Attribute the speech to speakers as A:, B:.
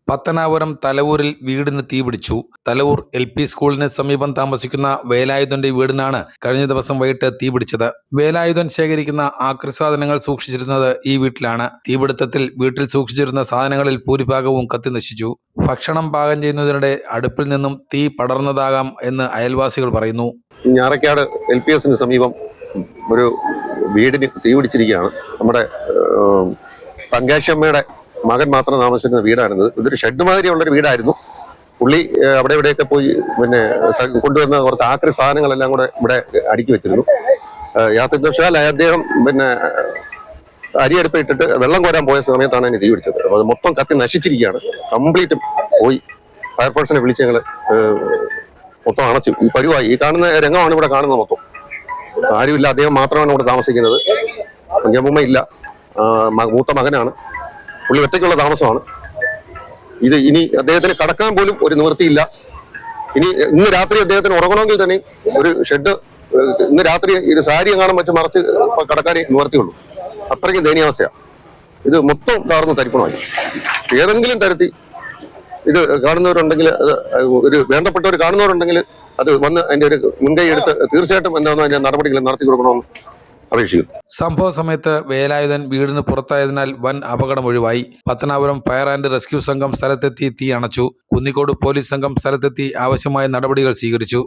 A: പത്തനാപുരം തലവൂരിൽ വീടിന് തീപിടിച്ചു. തലവൂർ LP സ്കൂളിന് സമീപം താമസിക്കുന്ന വേലായുധന്റെ വീടിനാണ് കഴിഞ്ഞ ദിവസം വൈകിട്ട് തീപിടിച്ചത്. വേലായുധൻ ശേഖരിക്കുന്ന ആക്രിസാധനങ്ങൾ സൂക്ഷിച്ചിരുന്നത് ഈ വീട്ടിലാണ്. തീപിടുത്തത്തിൽ വീട്ടിൽ സൂക്ഷിച്ചിരുന്ന സാധനങ്ങളിൽ ഭൂരിഭാഗവും കത്തിനശിച്ചു. ഭക്ഷണം പാകം ചെയ്യുന്നതിനിടെ അടുപ്പിൽ നിന്നും തീ പടർന്നതാകാം എന്ന് അയൽവാസികൾ പറയുന്നു.
B: ഞാറക്കാട് LPS സമീപം ഒരു വീടിന് തീപിടിച്ചിരിക്കുകയാണ്. നമ്മുടെ പങ്കാശമ്മയുടെ മകൻ മാത്രം താമസിക്കുന്ന വീടാണിത്. ഇതൊരു ഷെഡ് മാതിരിയുള്ളൊരു വീടായിരുന്നു. പുള്ളി അവിടെ ഇവിടെയൊക്കെ പോയി കൊണ്ടുവന്ന കുറച്ച് ആക്രി സാധനങ്ങളെല്ലാം കൂടെ ഇവിടെ അടുക്കി വെച്ചിരുന്നു. യാത്രവശാൽ അദ്ദേഹം അരിയടുപ്പ് ഇട്ടിട്ട് വെള്ളം കോരാൻ പോയ സമയത്താണ് അതിന് തീ പിടിച്ചത്. അപ്പോൾ അത് മൊത്തം കത്തി നശിച്ചിരിക്കുകയാണ്. കംപ്ലീറ്റും പോയി. ഫയർഫോഴ്സിനെ വിളിച്ച് ഞങ്ങൾ മൊത്തം അണച്ചു. ഈ പരിവായി ഈ കാണുന്ന രംഗമാണ് ഇവിടെ കാണുന്നത്. മൊത്തം ആരുമില്ല, അദ്ദേഹം മാത്രമാണ് ഇവിടെ താമസിക്കുന്നത്. കുഞ്ഞമ്മ ഇല്ല, മൂത്ത മകനാണ്. പുള്ളി ഒറ്റയ്ക്കുള്ള താമസമാണ്. ഇത് ഇനി അദ്ദേഹത്തിന് കടക്കാൻ പോലും ഒരു നിവൃത്തിയില്ല. ഇന്ന് രാത്രി അദ്ദേഹത്തിന് ഉറങ്ങണമെങ്കിൽ തന്നെ ഒരു ഷെഡ് ഇന്ന് രാത്രി ഇത് സാരി എങ്ങാനും വെച്ച് മറച്ച് കടക്കാനേ നിവർത്തിയുള്ളൂ. അത്രയ്ക്കും ദയനീയാവസ്ഥയാണ്. ഇത് മൊത്തം താർന്ന് തരിപ്പണമായി. ഏതെങ്കിലും തരത്തിൽ ഇത് കാണുന്നവരുണ്ടെങ്കിൽ, ഒരു വേണ്ടപ്പെട്ടവർ കാണുന്നവരുണ്ടെങ്കിൽ അത് വന്ന് അതിന്റെ ഒരു മുൻകൈ എടുത്ത് തീർച്ചയായിട്ടും എന്താണെന്ന് അതിന്റെ നടപടികൾ നടത്തി കൊടുക്കണമെന്ന് അപേക്ഷിക്കുന്നു.
A: സംഭവ സമയത്ത് വേലായുധൻ വീടിന് പുറത്തായതിനാൽ വൻ അപകടം ഒഴിവായി. പത്തനാപുരം ഫയർ ആൻഡ് റെസ്ക്യൂ സംഘം സ്ഥലത്തെത്തി തീ അണച്ചു. കുന്നിക്കോട് പോലീസ് സംഘം സ്ഥലത്തെത്തി ആവശ്യമായ നടപടികൾ സ്വീകരിച്ചു.